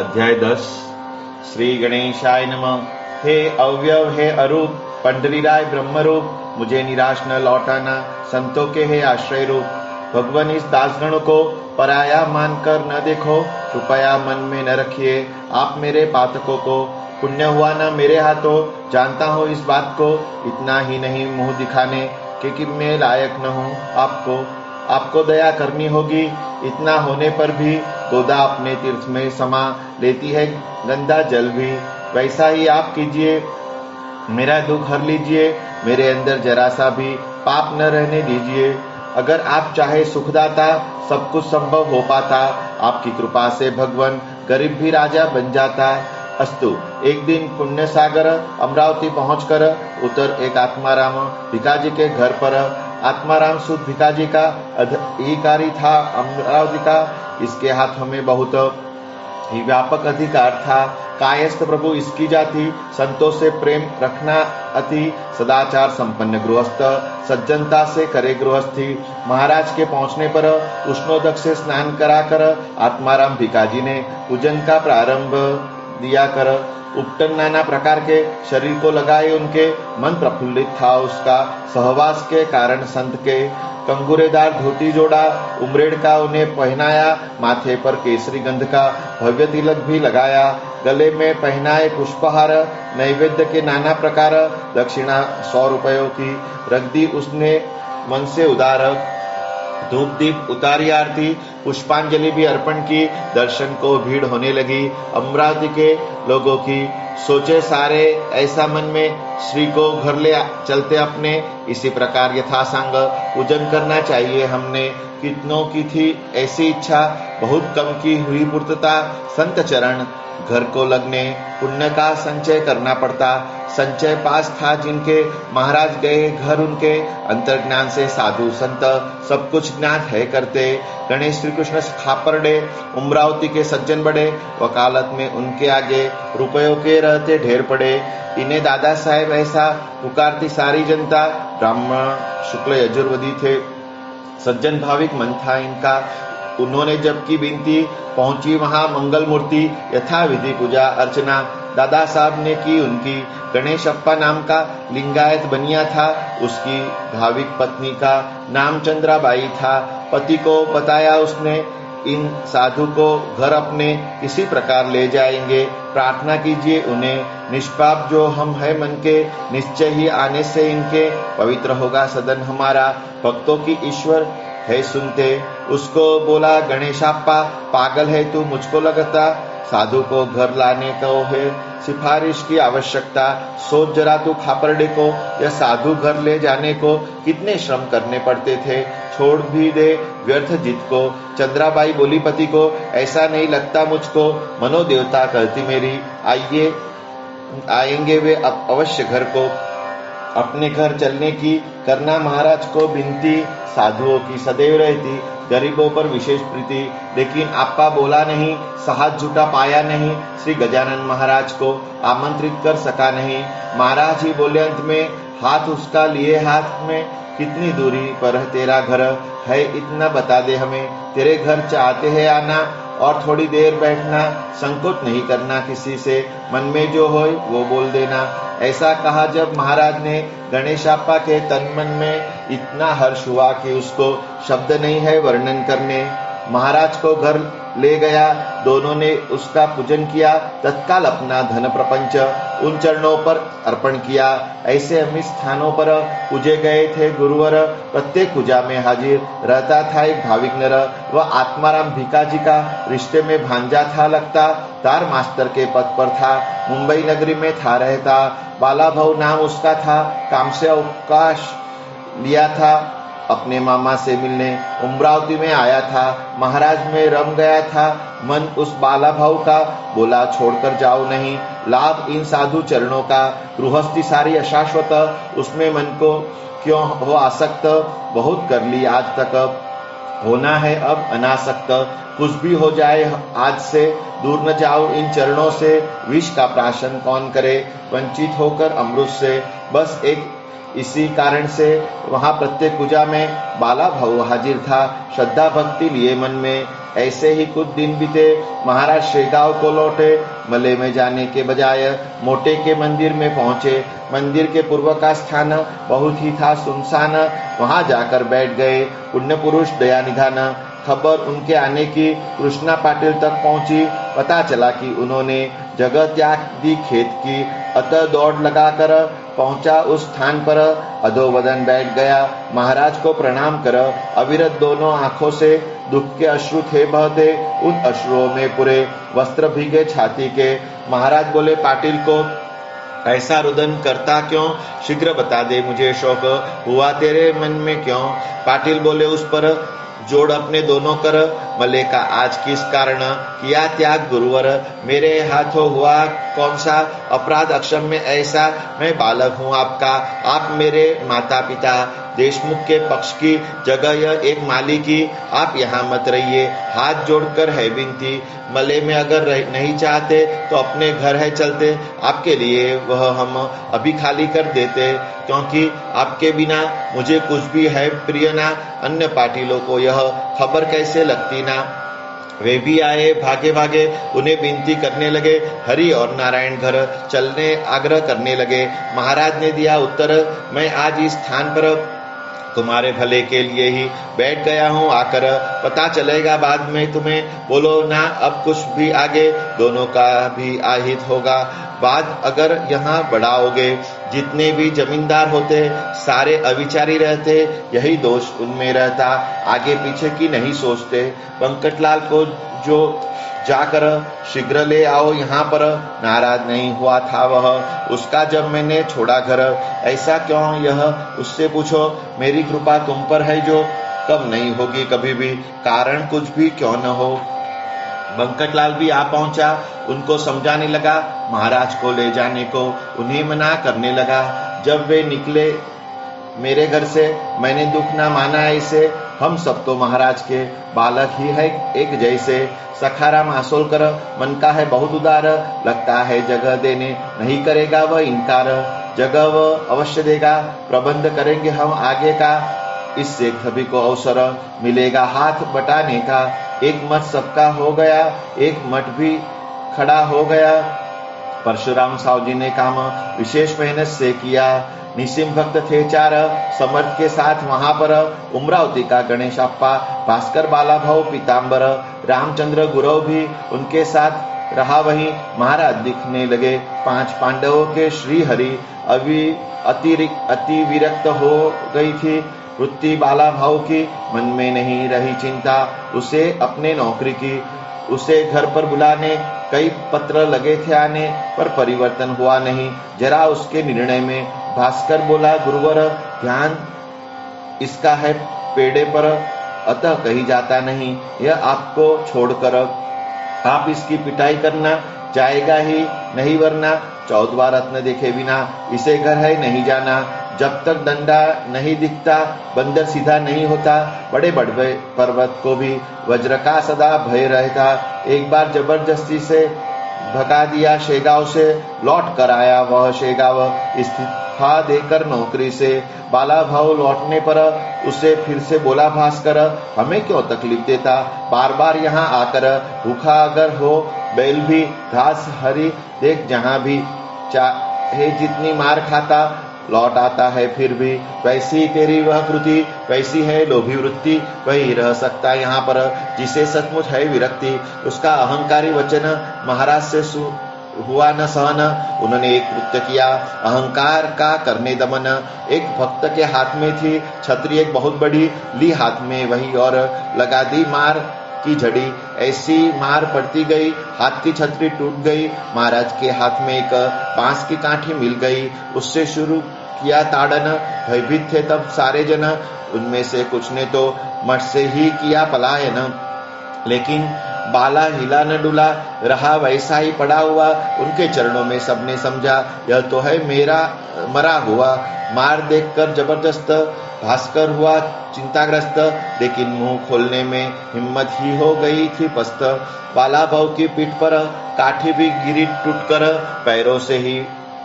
अध्याय 10। श्री गणेशाय नमः। हे अव्यव, हे अरूप, पंडरीराय ब्रह्मरूप, मुझे निराश न लौटाना, संतों के हे आश्रय रूप। भगवान, इस दासगण को पराया मानकर न देखो, कृपया मन में न रखिए आप मेरे पातकों को। पुण्य हुआ न मेरे हाथों, जानता हूँ इस बात को, इतना ही नहीं मुंह दिखाने कि मैं लायक न हूँ आपको दया करनी होगी। इतना होने पर भी गोदा अपने तीर्थ में समा लेती है गंदा जल भी। वैसा ही आप कीजिए, मेरा दुख हर लीजिए, मेरे अंदर जरा सा भी पाप न रहने दीजिए। अगर आप चाहे सुखदाता, सब कुछ संभव हो पाता। आपकी कृपा से भगवान गरीब भी राजा बन जाता। अस्तु। एक दिन पुण्य सागर अमरावती पहुंचकर उतर एक आत्माराम भिकाजी के घर पर। आत्माराम सुद भिकाजी का अधिकारी था अमरावती का। इसके हाथों में बहुत ही व्यापक अधिकार था। कायस्थ प्रभु इसकी जाति, संतों से प्रेम रखना अति, सदाचार संपन्न गृहस्थ, सज्जनता से करे गृहस्थी। महाराज के पहुंचने पर उष्णोदक से स्नान कराकर आत्माराम भिकाजी ने पूजन का प्रारंभ दिया कर उपटन नाना प्रकार के शरीर को लगाए। उनके मन प्रफुल्लित था उसका सहवास के कारण। संत के कंगूरेदार धोती जोड़ा, उमरेड़ का उन्हें पहनाया, माथे पर केसरी गंध का भव्य तिलक भी लगाया, गले में पहनाए पुष्पहार, नैवेद्य के नाना प्रकार, दक्षिणा 100 रुपयों की रख दी उसने मन से उदार। धूप दीप उतारी, आरती पुष्पांजलि भी अर्पण की। दर्शन को भीड़ होने लगी अमरावती के लोगों की। सोचे सारे ऐसा मन में, श्री को घर ले चलते अपने। इसी प्रकार यथासांग पूजन करना चाहिए हमने। कितनों की थी ऐसी इच्छा, बहुत कम की हुई पूर्तता। संत चरण घर को लगने पुण्य का संचय करना पड़ता। संचय पास था जिनके, महाराज गए घर उनके। अंतर्ज्ञान से साधु संत सब कुछ ज्ञात है करते। गणेश श्री कृष्ण खापरडे अमरावती के सज्जन बड़े। वकालत में उनके आगे रुपयों के रहते ढेर पड़े। इन्हें दादा साहेब ऐसा पुकारती सारी जनता। ब्राह्मण शुक्ल यजुर्वेदी थे, सज्जन भाविक मन था इनका। उन्होंने जबकि विनती पहुंची वहां मंगल मूर्ति यथा विधि पूजा अर्चना दादा साहब ने की उनकी। गणेश अप्पा नाम का लिंगायत बनिया था। उसकी भाविक पत्नी का नाम चंद्राबाई था। पति को बताया उसने, इन साधु को घर अपने इसी प्रकार ले जाएंगे। प्रार्थना कीजिए उन्हें, निष्पाप जो हम है मन के, निश्चय ही आने से इनके पवित्र होगा सदन हमारा। भक्तों की ईश्वर है सुनते। उसको बोला, गणेशाप्पा पागल है तू, मुझको लगता साधु को घर लाने को है सिफारिश की आवश्यकता। सोच जरा तू खापरडे को या साधु घर ले जाने को कितने श्रम करने पड़ते थे। छोड़ भी दे व्यर्थ जिद को। चंद्राबाई बोली पति को, ऐसा नहीं लगता मुझको, मनोदेवता कहती मेरी, आएंगे वे अवश्य घर को। अपने घर चलने की करना महाराज को विनती। साधुओं की सदैव रहती, गरीबों पर विशेष प्रीति। लेकिन आपा बोला नहीं, साहस जुटा पाया नहीं। श्री गजानन महाराज को आमंत्रित कर सका नहीं। महाराज ही बोले अंत में, हाथ उसका लिए हाथ में, कितनी दूरी पर तेरा घर है इतना बता दे हमें। तेरे घर चाहते हैं आना और थोड़ी देर बैठना, संकोच नहीं करना किसी से, मन में जो हो वो बोल देना। ऐसा कहा जब महाराज ने, गणेशाप्पा के तन मन में इतना हर्ष हुआ कि उसको शब्द नहीं है वर्णन करने। महाराज को घर ले गया, दोनों ने उसका पूजन किया। तत्काल अपना धन प्रपंच उन चरणों पर अर्पण किया। ऐसे अमित स्थानों पर पूजे गए थे गुरुवर। प्रत्येक पूजा में हाजिर रहता था एक भाविक नर। वह आत्माराम भिकाजी का रिश्ते में भांजा था लगता। तार मास्टर के पद पर था, मुंबई नगरी में था रहता। बालाभाऊ नाम उसका था। काम से अवकाश लिया था, अपने मामा से मिलने अमरावती में आया था। महाराज में रम गया था मन उस बाला भाव का। बोला, छोड़कर जाओ नहीं, लाभ इन साधु चरणों का। गृहस्थी सारी अशाश्वत, उसमें मन को क्यों हो आसक्त। बहुत कर ली आज तक, होना है अब अनासक्त। कुछ भी हो जाए आज से, दूर न जाओ इन चरणों से। विष का प्राशन कौन करे, वंचित होकर अमृत से। बस एक इसी कारण से वहां प्रत्येक पूजा में बाला भाऊ हाजिर था। श्रद्धा भक्ति लिए मन में ऐसे ही कुछ दिन बीते। महाराज शेगांव को लौटे। मले में जाने के बजाय मोटे के मंदिर में पहुंचे। मंदिर के पूर्व का स्थान बहुत ही था सुनसान। वहां जाकर बैठ गए। पुण्य पुरुष दयानिधान। खबर उनके आने की कृष्णा पाटिल तक पहुंची। पता चला कि उन्होंने जगह त्याग दी खेत की। अतः दौड़ लगाकर पहुंचा उस स्थान पर। अधोवदन बैठ गया। महाराज को प्रणाम कर अविरत दोनों आंखों से दुख के अश्रु थे बहते। उन अश्रुओं में पूरे वस्त्र भीगे छाती के। महाराज बोले, पाटिल को ऐसा रुदन करता क्यों? शीघ्र बता दे, मुझे शोक हुआ तेरे मन में क्यों? पाटिल बोले, उस पर जोड़ अपने दोनों कर। मले का आज किस कारण किया त्याग गुरुवर? मेरे हाथों हुआ कौन सा अपराध अक्षम में ऐसा? मैं बालक हूँ आपका, आप मेरे माता पिता। देशमुख के पक्ष की जगह यह एक माली की। आप यहाँ मत रहिए, हाथ जोड़कर है विनती। मले में अगर नहीं चाहते तो अपने घर है चलते। आपके लिए वह हम अभी खाली कर देते, क्योंकि आपके बिना मुझे कुछ भी है प्रिय ना। अन्य पाटिलों को यह खबर कैसे लगती ना। वे भी आए भागे भागे, उन्हें विनती करने लगे। हरि और नारायण घर चलने आग्रह करने लगे। महाराज ने दिया उत्तर, मैं आज इस स्थान पर तुम्हारे भले के लिए ही बैठ गया हूँ। आकर पता चलेगा बाद में तुम्हें। बोलो ना अब कुछ भी आगे, दोनों का भी आहित होगा। बात अगर यहाँ बढ़ाओगे, जितने भी जमींदार होते सारे अविचारी रहते। यही दोष उनमें रहता, आगे पीछे की नहीं सोचते। वेंकटलाल को जो जाकर शीघ्र ले आओ यहाँ पर। नाराज नहीं हुआ था वह, उसका जब मैंने छोड़ा घर। ऐसा क्यों यह उससे पूछो। मेरी कृपा तुम पर है जो कब नहीं होगी कभी भी, कारण कुछ भी क्यों न हो। वेंकटलाल भी आ पहुंचा। उनको समझाने लगा, महाराज को ले जाने को उन्हें मना करने लगा। जब वे निकले मेरे घर से, मैंने दुख ना माना ऐसे। हम सब तो महाराज के बालक ही है एक जैसे। सखाराम आसोलकर मन का है बहुत उदार। लगता है जगह देने नहीं करेगा वह इनकार। जगह वह अवश्य देगा, प्रबंध करेंगे हम आगे का। इससे सभी को अवसर मिलेगा हाथ बटाने का। एक मठ सबका हो गया, एक मठ भी खड़ा हो गया। परशुराम साहु जी ने काम विशेष मेहनत से किया। निसिम भक्त थे चार समर्थ के साथ वहां पर। उमरावती का गणेश अप्पा, भास्कर बाला भाऊ पीताम्बर, रामचंद्र गुरव भी उनके साथ रहा। वहीं महाराज दिखने लगे। 5 पांडवों के श्री हरि अति विरक्त हो गई थी वृत्ति बाला भाव की। मन में नहीं रही चिंता उसे अपने नौकरी की। उसे घर पर बुलाने कई पत्र लगे थे आने, पर परिवर्तन हुआ नहीं जरा उसके निर्णय में। भास्कर बोला, गुरुवर ध्यान इसका है पेड़े पर, अतः कहीं जाता नहीं। यह आपको छोड़कर आप इसकी पिटाई करना जाएगा ही नहीं, वरना 14वां रत्न देखे बिना इसे घर है नहीं जाना। जब तक डंडा नहीं दिखता बंदर सीधा नहीं होता। बड़े बड़े पर्वत को भी वज्र का सदा भय रहता। एक बार जबरदस्ती से भगा दिया शेगांव से, लौट कर आया वह शेगांव इस्तीफा देकर नौकरी से। बाला भाव लौटने पर उसे फिर से बोला, भास्कर हमें क्यों तकलीफ देता बार बार यहाँ आकर। भूखा अगर हो बैल भी घास हरी देख, जहाँ भी चाहे जितनी मार खाता लौट आता है फिर भी। वैसी तेरी वह कृति, वैसी है लोभी वृत्ति। वही रह सकता यहाँ पर जिसे सचमुच है विरक्ति। उसका अहंकारी वचन महाराज से हुआ न सहन। उन्होंने एक कृत्य किया, अहंकार का करने दमन। एक भक्त के हाथ में थी छतरी एक बहुत बड़ी, ली हाथ में वही और लगा दी मार की झड़ी। ऐसी मार पड़ती गई, हाथ की छतरी टूट गई। महाराज के हाथ में एक बांस की काठी मिल गई। उससे शुरू किया ताड़न। भयभीत थे तब सारे जन, उनमें से कुछ ने तो मठ से ही किया पलायन। लेकिन बाला हिला न डुला, रहा वैसा ही पड़ा हुआ। उनके चरणों में सबने समझा यह तो है मेरा मरा हुआ। मार देखकर जबरदस्त भास्कर हुआ चिंताग्रस्त, लेकिन मुंह खोलने में हिम्मत ही हो गई थी पस्त। बाला भाव की पीठ पर काठी भी गिरी टूटकर, पैरों से ही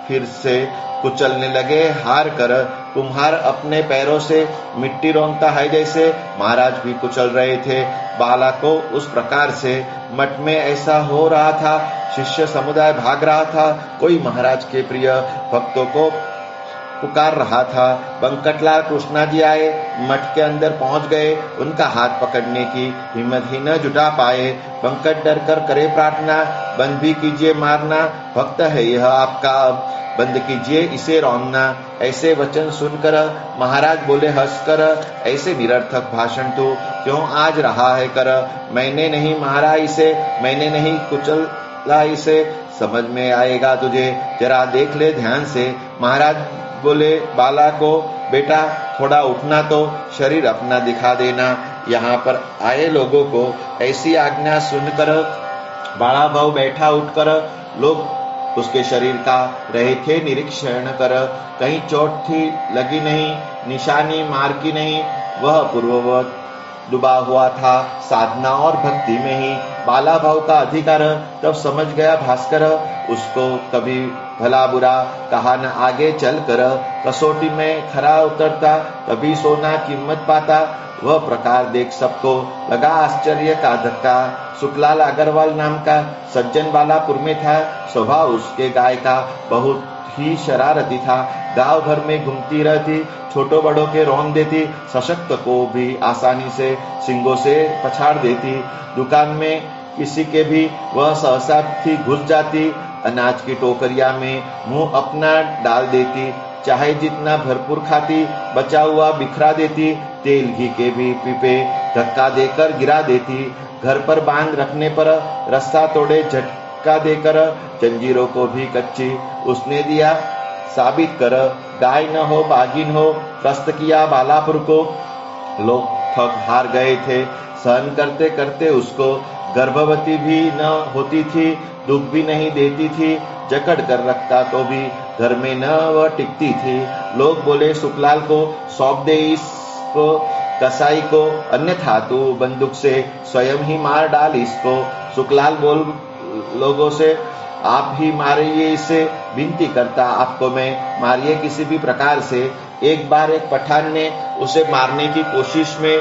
फिर से कुचलने लगे हार कर। कुम्हार अपने पैरों से मिट्टी रौंदता है जैसे महाराज भी कुचल रहे थे बाला को उस प्रकार से। मठ में ऐसा हो रहा था, शिष्य समुदाय भाग रहा था, कोई महाराज के प्रिय भक्तों को पुकार रहा था। बंकटलाल कृष्णा जी आए, मठ के अंदर पहुंच गए, उनका हाथ पकड़ने की हिम्मत ही न जुटा पाए। बंकट डर कर करे प्रार्थना, बंद भी कीजिए मारना, भक्त है यह आपका, अब बंद कीजिए इसे रौंदना। ऐसे वचन सुनकर महाराज बोले हंसकर, ऐसे निरर्थक भाषण तू क्यों आज रहा है कर, मैंने नहीं मारा इसे, मैंने नहीं कुचला इसे, समझ में आएगा तुझे, जरा देख ले ध्यान से। महाराज बोले बाला को, बेटा थोड़ा उठना तो शरीर अपना दिखा देना। यहाँ पर आए लोगों को ऐसी आज्ञा सुनकर बाला भाव बैठा उठकर लोग उसके शरीर का रहे थे निरीक्षण कर। कहीं चोट थी लगी नहीं, निशानी मार की नहीं, वह पूर्ववत डूबा हुआ था साधना और भक्ति में ही। बाला भाव का अधिकार तब समझ गया भास्कर, उसको कभी भला बुरा कहा न आगे चल कर, कसौटी में खरा उतरता कभी सोना कीमत पाता, वह प्रकार देख सबको लगा आश्चर्य का धक्का। सुखलाल अग्रवाल नाम का सज्जन बालापुर में था, स्वभाव उसके गाय का बहुत ही शरारती था, गांव भर में घूमती रहती, छोटों बड़ों के रौंद देती, सशक्त को भी आसानी से सिंगों से पछाड़ देती। दुकान में किसी के भी वह सहसा थी घुस जाती, अनाज की टोकरिया में मुंह अपना डाल देती, चाहे जितना भरपूर खाती बचा हुआ बिखरा देती, तेल घी के भी पीपे धक्का देकर गिरा देती, घर पर बांध रखने पर रस्सा तोड़े झटका देकर जंजीरों को भी कच्ची उसने दिया साबित कर। गाय न हो बागिन हो त्रस्त किया बालापुर को, लोग थक हार गए थे सहन करते करते उसको, गर्भवती भी न होती थी, दुख भी नहीं देती थी, जकड़ कर रखता तो भी घर में न वह टिकती थी। लोग बोले सुखलाल को सौंप दे इसको कसाई को, अन्यथा तू बंदूक से स्वयं ही मार डाल इसको। सुखलाल बोल लोगों से, आप ही मारिए इसे, विनती करता आपको मैं, मारिए किसी भी प्रकार से। एक बार एक पठान ने उसे मारने की कोशिश में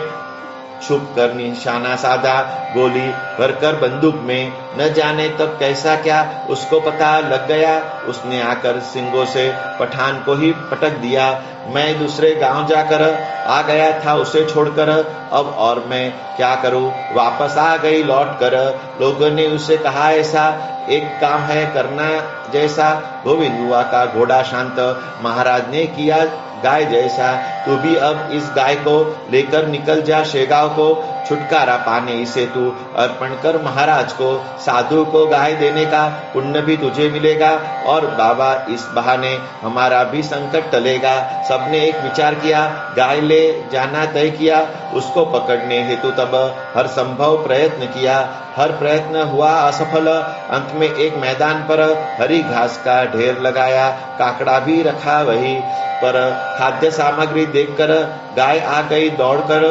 छुप कर निशाना साधा, गोली भरकर बंदूक में, न जाने तब कैसा क्या उसको पता लग गया, उसने आकर सिंगों से पठान को ही पटक दिया। मैं दूसरे गांव जाकर आ गया था उसे छोड़कर, अब और मैं क्या करूं, वापस आ गई लौट कर। लोगों ने उसे कहा ऐसा एक काम है करना जैसा, गोविंद बुआ का घोड़ा शांत महाराज ने किया गाय जैसा, तू भी अब इस गाय को लेकर निकल जा शेगांव को, छुटकारा पाने इसे तू अर्पण कर महाराज को, साधु को गाय देने का पुण्य भी तुझे मिलेगा, और बाबा इस बहाने हमारा भी संकट टलेगा। सबने एक विचार किया, गाय ले जाना तय किया, उसको पकड़ने हेतु तब हर संभव प्रयत्न किया, हर प्रयत्न हुआ असफल। अंत में एक मैदान पर हरी घास का ढेर लगाया, काकड़ा भी रखा वही पर, खाद्य सामग्री देखकर गाय आ गई दौड़कर,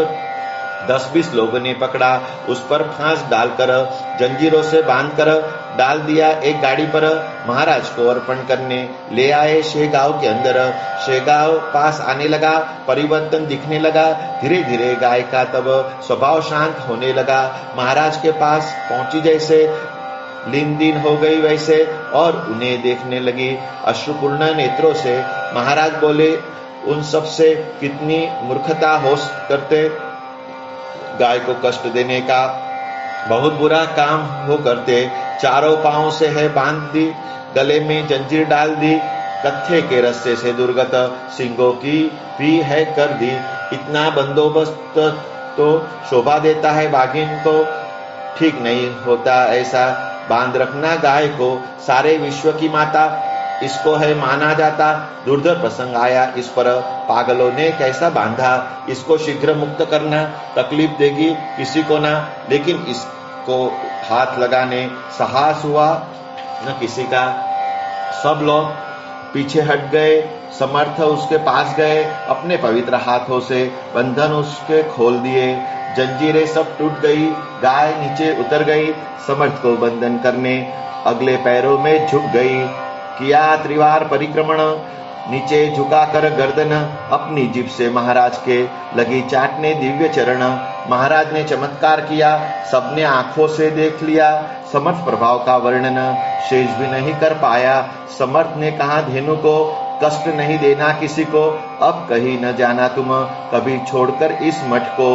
10-20 लोगों ने पकड़ा, उस पर फांस डालकर जंजीरों से बांधकर डाल दिया एक गाड़ी पर, महाराज को अर्पण करने ले आए शेगांव के अंदर। शेगांव पास आने लगा, परिवर्तन दिखने लगा, धीरे धीरे गाय का तब स्वभाव शांत होने लगा, महाराज के पास पहुंची जैसे लीन दीन हो गई वैसे, और उन्हें देखने लगी अश्रुपूर्ण नेत्रों से। महाराज बोले, उन सब से कितनी मूर्खता हो करते, गाय को कष्ट देने का बहुत बुरा काम हो करते, चारों पांवों से है बांध दी, गले में जंजीर डाल दी, कत्थे के रस्से से दुर्गत सिंगों की भी है कर दी। इतना बंदोबस्त तो शोभा देता है बाघिन को, ठीक नहीं होता ऐसा बांध रखना गाय को, सारे विश्व की माता इसको है माना जाता। दुर्धर प्रसंग आया इस पर, पागलों ने कैसा बांधा, इसको शीघ्र मुक्त करना, तकलीफ देगी किसी को ना, लेकिन इसको हाथ लगाने साहस हुआ न किसी का। सब लोग पीछे हट गए, समर्थ उसके पास गए, अपने पवित्र हाथों से बंधन उसके खोल दिए, जंजीरें सब टूट गई, गाय नीचे उतर गई, समर्थ को बंधन करने अगले पैरों में झुक गई। किया त्रिवार परिक्रमण, नीचे झुकाकर गर्दन अपनी जीभ से महाराज के लगी चाटने दिव्य चरण। महाराज ने चमत्कार किया, सबने आंखों से देख लिया। समर्थ प्रभाव का वर्णन शेष भी नहीं कर पाया। समर्थ ने कहा, धेनु को कष्ट नहीं देना किसी को, अब कहीं न जाना तुम कभी छोड़कर इस मठ को।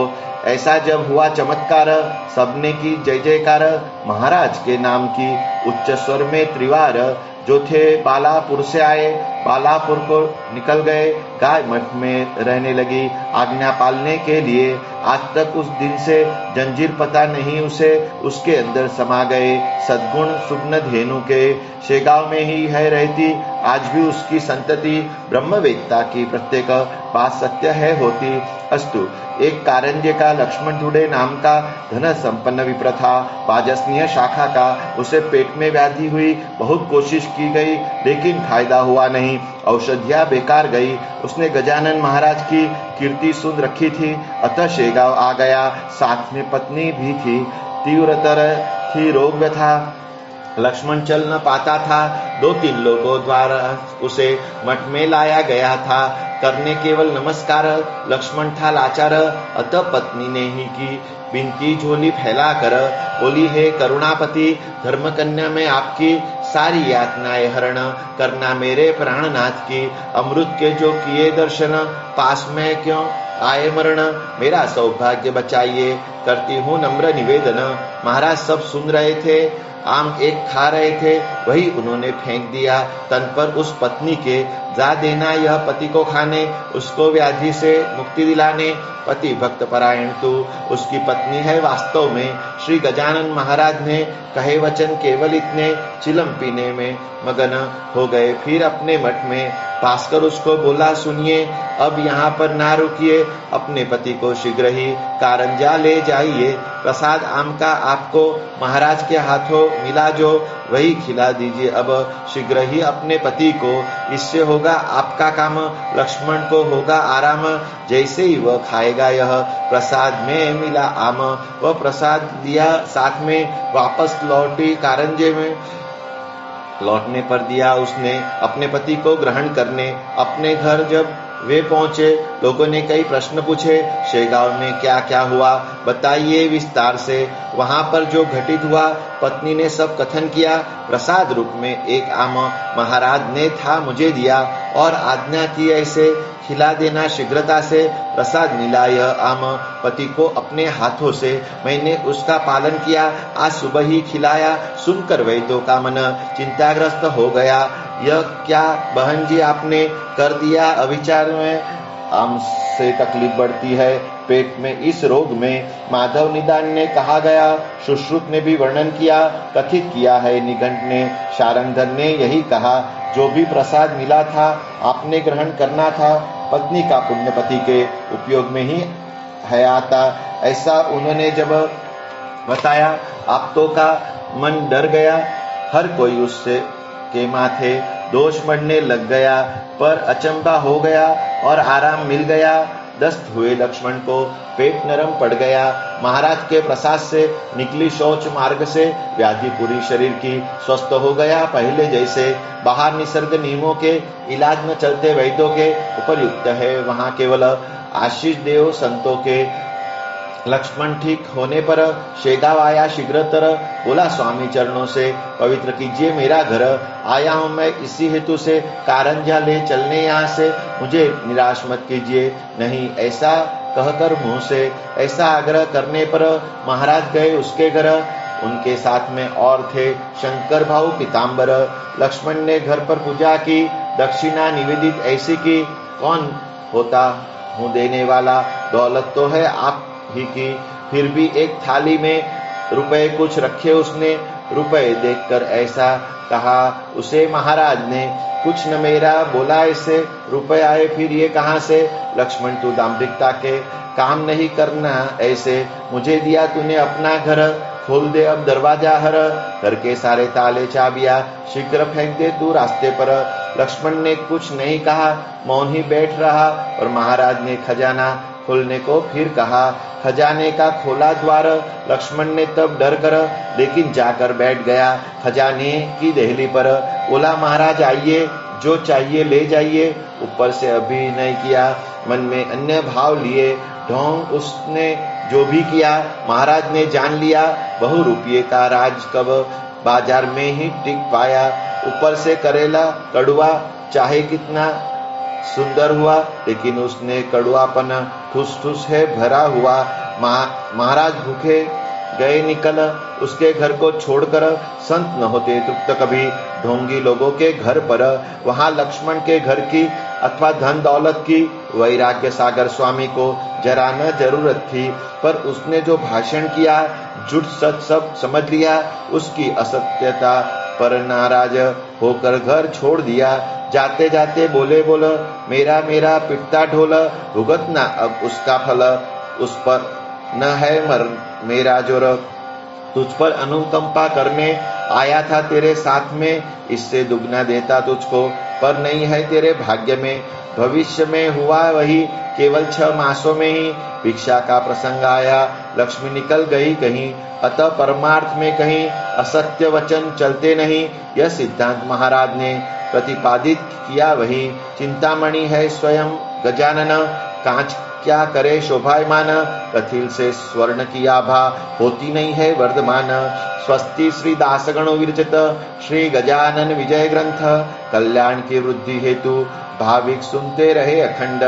ऐसा जब हुआ चमत्कार, सबने की जय जयकार। महाराज के नाम की उच्च स्वर में त्रिवार। जो थे बालापुर से आए, बालापुर को निकल गए। गाय मठ में रहने लगी आज्ञा पालने के लिए। आज तक उस दिन से जंजीर पता नहीं उसे, उसके अंदर समा गए सद्गुण सुग्न धेनु के। शेगांव में ही है रहती आज भी उसकी संतति, ब्रह्मवेत्ता की प्रत्येक बात सत्य है होती। अस्तु। एक कारंजे का लक्ष्मण ढूंढे नाम का धन संपन्न विप्र था, वाजसनीय शाखा का। उसे पेट में व्याधि हुई, बहुत कोशिश की गई लेकिन फायदा हुआ नहीं, औषधियां बेकार गई। उसने गजानन महाराज की कीर्ति सुन रखी थी, अतः शेगांव आ गया। साथ में पत्नी भी थी, तीव्रतर थी रोग व्यथा, लक्ष्मण चल न पाता था। 2-3 लोगों द्वारा उसे मठ में लाया गया था, करने केवल नमस्कार। लक्ष्मण था लाचार, अतः पत्नी ने ही की बिनती झोली फैला कर। बोली, हे करुणापति, धर्म कन्या में आपकी सारी यातनाएं हरण करना मेरे प्राणनाथ की। अमृत के जो किए दर्शन, पास में क्यों आए मरण, मेरा सौभाग्य बचाइए, करती हूँ नम्र निवेदन। महाराज सब सुन रहे थे, आम एक खा रहे थे, वही उन्होंने फेंक दिया तन पर उस पत्नी के। जा देना यह पति को खाने, उसको व्याधि से मुक्ति दिलाने। पति भक्त परायण तू उसकी पत्नी है वास्तव में। श्री गजानन महाराज ने कहे वचन केवल इतने, चिलम पीने में मगन हो गए फिर अपने मठ में। भास्कर उसको बोला, सुनिए अब यहाँ पर ना रुकिए, अपने पति को शीघ्र ही कारंजा ले जाइए। प्रसाद आम का आपको महाराज के हाथों मिला जो, वही खिला दीजिए अब शीघ्र ही अपने पति को। इससे होगा आपका काम, लक्ष्मण को होगा आराम। जैसे ही वह खाएगा यह प्रसाद में मिला आम, वह प्रसाद दिया साथ में। वापस लौटी कारंजे में, लौटने पर दिया उसने अपने पति को ग्रहण करने। अपने घर जब वे पहुंचे, लोगों ने कई प्रश्न पूछे, शेगांव में क्या क्या हुआ बताइए विस्तार से। वहां पर जो घटित हुआ पत्नी ने सब कथन किया। प्रसाद रूप में एक आम महाराज ने था मुझे दिया, और आज्ञा की ऐसे खिला देना शीघ्रता से। प्रसाद मिला यह आम पति को अपने हाथों से, मैंने उसका पालन किया, आज सुबह ही खिलाया। सुनकर वैद्यों का मन चिंताग्रस्त हो गया, यह क्या बहन जी आपने कर दिया। अविचार में आम से तकलीफ बढ़ती है, पेट में इस रोग में। माधव निदान ने कहा गया, सुश्रुत ने भी वर्णन किया, कथित किया है निघंट ने। शारंधर ने यही कहा, जो भी प्रसाद मिला था आपने ग्रहण करना था, पत्नी का पुण्य पति के उपयोग में ही है आता। ऐसा उन्होंने जब बताया, आप्तों का मन डर गया, हर कोई उससे के माथे दोष मढ़ने लग गया, पर अचंबा हो गया और आराम मिल गया। दस्त हुए लक्ष्मण को पेट नरम पड़ गया। महाराज के प्रसाद से निकली शौच मार्ग से व्याधि पूरी शरीर की स्वस्थ हो गया। पहले जैसे बाहर निसर्ग नियमों के इलाज में चलते वैद्यों के उपयुक्त है, वहां केवल आशीष देव संतों के। लक्ष्मण ठीक होने पर शेगांव आया शीघ्रतर, बोला स्वामी चरणों से पवित्र कीजिए मेरा घर। आया हूं मैं इसी हेतु से, कारंजा ले चलने यहाँ से, मुझे निराश मत कीजिए नहीं, ऐसा कहकर मुंह से। ऐसा आग्रह करने पर महाराज गए उसके घर। उनके साथ में और थे शंकर भाऊ पीताम्बर। लक्ष्मण ने घर पर पूजा की, दक्षिणा निवेदित ऐसी की, कौन होता हूँ देने वाला, दौलत तो है आप ही की। फिर भी एक थाली में रुपए कुछ रखे उसने, रुपए देखकर ऐसा कहा उसे महाराज ने, कुछ न मेरा बोला ऐसे, रुपए आए फिर ये कहां से। लक्ष्मण तू दाम्भिकता के काम नहीं करना ऐसे, मुझे दिया तूने अपना घर, खोल दे अब दरवाजा हर, घर के सारे ताले चाबियां शीघ्र फेंक दे तू रास्ते पर। लक्ष्मण ने कुछ नहीं कहा, मौन ही बैठ रहा, और महाराज ने खजाना खोलने को फिर कहा। खजाने का खोला द्वार, लक्ष्मण ने तब डर कर लेकिन जाकर बैठ गया खजाने की देहली पर। बोला महाराज आइए, जो चाहिए ले जाइए। ऊपर से अभिनय किया, मन में अन्य भाव लिए। ढोंग उसने जो भी किया महाराज ने जान लिया। बहु रुपये का राज कब बाजार में ही टिक पाया। ऊपर से करेला कड़वा चाहे कितना सुंदर हुआ, लेकिन उसने कड़वापन ठुस ठुस है भरा हुआ। महाराज भूखे गए निकल, उसके घर को छोड़कर। संत न होते तृप्त कभी ढोंगी लोगों के घर पर। वहां लक्ष्मण के घर की अथवा धन दौलत की वैराग्य सागर स्वामी को जरा न जरूरत थी, पर उसने जो भाषण किया झूठ सच सब समझ लिया। उसकी असत्यता पर नाराज होकर घर छोड़ दिया। जाते जाते बोले बोल, मेरा मेरा पिटता ढोल, भुगतना अब उसका फल। उस पर न है मेरा जोर, तुझ पर अनुकंपा करने आया था तेरे साथ में। इससे दुगना देता तुझको, पर नहीं है तेरे भाग्य में। भविष्य में हुआ वही, केवल 6 मासों में ही भिक्षा का प्रसंग आया। लक्ष्मी निकल गई कहीं, अतः परमार्थ में कहीं असत्य वचन चलते नहीं। यह सिद्धांत महाराज ने प्रतिपादित किया वही। चिंतामणि है स्वयं गजानन, कांच क्या करे शोभायमान। कथिल से स्वर्ण की आभा होती नहीं है वर्धमान। स्वस्ति श्री दासगण विरचित श्री गजानन विजय ग्रंथ। कल्याण की वृद्धि हेतु भाविक सुनते रहे अखंड।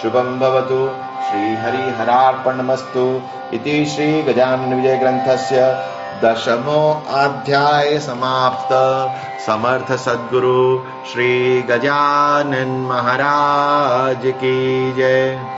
शुभम भवतु। श्री हरि हरार्पणमस्तु। इति श्री गजानन विजय ग्रंथस्य 10मो अध्याय समाप्त। समर्थ सद्गुरु श्री गजानन महाराज की जय।